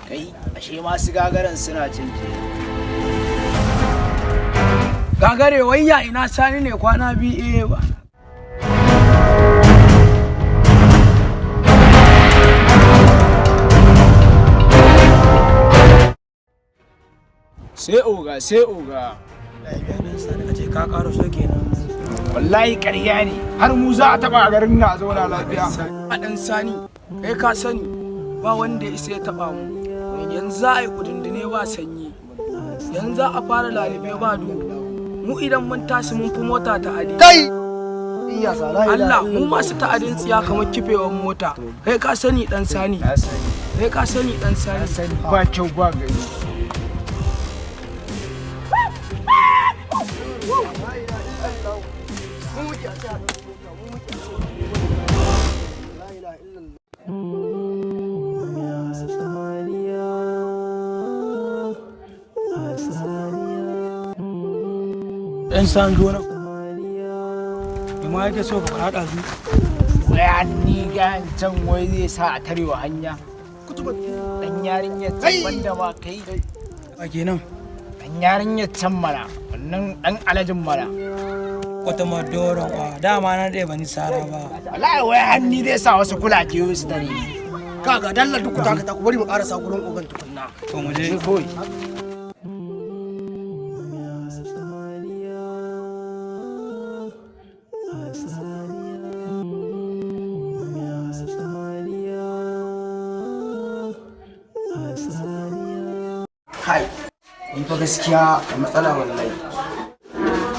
Kai, ashe masu gagaran suna cin ke. Gagare wayya ina Sani ne kwana biyu ba. Sai oga, sai oga. Lafiya dan Sani kace ka karo so kenan. Wallahi ƙarya ne, har mu za a taɓa a garin na zauna lafiya. A ɗan Sani, kai ka sani ba wanda ya isa ya taɓa mu. Yanzu za a yi kudindine ba sanyi. Yanzu za a fara lalibe ba duhu. Mu idan mun tashi mun fi mota ta adi. Kai! Allah, mu masu ta'adin tsiya kamar kifewar mota. Kai ka sani ɗan Sani. Kai ka sani ɗan Sani. Ba kyau ba gari. Ɗan Sani zo nan. Ima yake so ka haɗa su. Waya ni ga can wai zai sa a tarewa hanya. Dan yarinyar can wanda ba kai. A kenan. Dan yarinyar can mara, wannan dan alajin mara. Wata madoron wa dama na ɗaya bani sara ba. Wallahi wai hanni zai sa wasu kulake su tare. Kaga dalla duk ta ku bari mu ƙarasa gurin ogan tukunna. To mu je. Boy. Kai, ni fa gaskiya da matsala wallahi.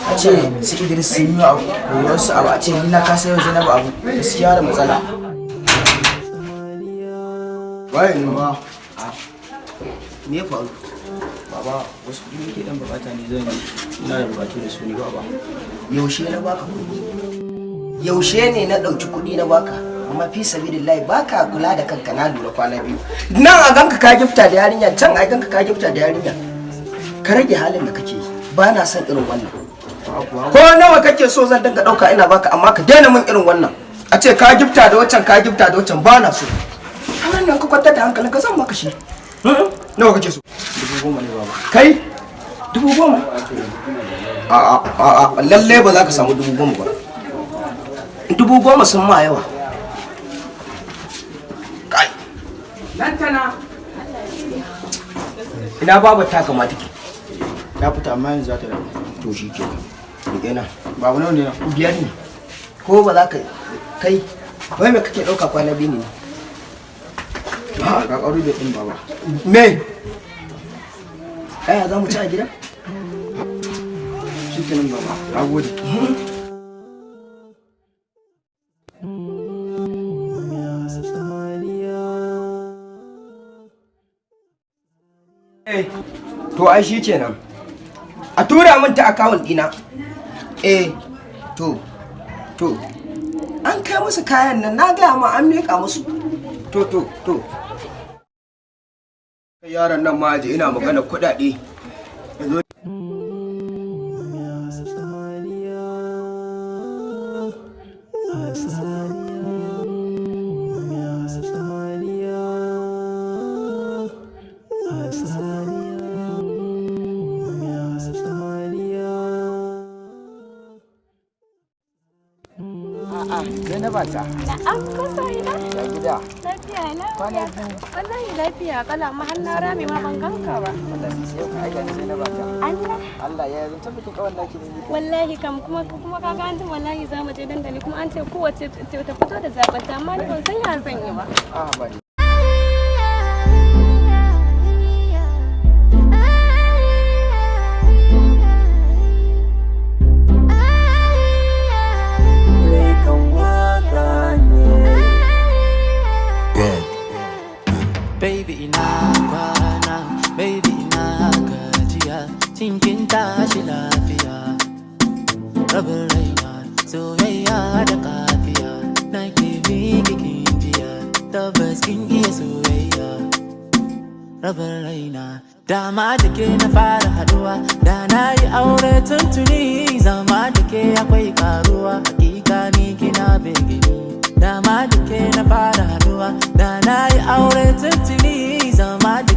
A ce su Idris sun yi abu, da wasu abu a ce ni na kasa yau Zainabu abu, gaskiya da matsala. Waye ne ba? Me ya faru? Baba, wasu kuɗi nake ɗan bukata ne zan ina da bukatu da su ne baba. Yaushe na baka kuɗi? Yaushe ne na ɗauki kuɗi na baka? Amma fi sabilillahi baka kula da kanka na lura kwana biyu. Nan a ganka ka gifta da yarinya, can a ganka ka gifta da yarinya. Ka rage halin da kake yi. Ba na son irin wannan. Ko nawa kake so zan dinga ɗauka ina baka amma ka daina min irin wannan. A ce ka gifta da waccan ka gifta da waccan ba na so. Halan nan ka kwantar da hankalin ka zan maka shi. Nawa kake so? 10,000 ne baba. Kai? 10,000? A'a, lalle ba za ka samu 10,000 ba. 10,000 sun ma yawa. Kai. Lantana. Ina babu ta kamata ki. Ya fita amma yanzu za ta dawo. To shi ke. Rike na. Babu nawa ne na? 5 ne. Ko ba za ka kai. Wai me kake dauka kwana biyu ne? Ha, ga ƙauri da ɗin baba. Me? Aya za mu ci a gida? Shi kenan baba. Na gode. To ai shi kenan. A tura min ta account dina. To. An kai musu kayan nan na gaya ma an miƙa musu. To. Yaron nan ma je ina magana kuɗaɗe. Yanzu Zainaba ta. Na'am, kasa ina? Ya gida. Lafiya na? Kwana biyu. Wallahi lafiya kala ma har na rame ma ban ganka ba. Wallahi sai ka aika ni Zainaba ta. Allah. Allah ya zanta bikin kawai naki ne. Wallahi kam kuma ka ga an wallahi za mu je dandali kuma an ce kowace ta fito da zabanta amma ni ban san ya zan yi ba. Ah ba ni. Baby ina kwana, baby ina gajiya, cikin tashi lafiya. Rabin raina, soyayya da kafiya, na ke miki kinjiya, tabbas kin iya soyayya. Rabin raina, dama da ke na fara haduwa, da na yi aure tuntuni, zama da ke akwai karuwa, hakika ni kina begini. Dama da ke na fara haduwa, da na yi aure tuntuni, zama da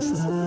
Samun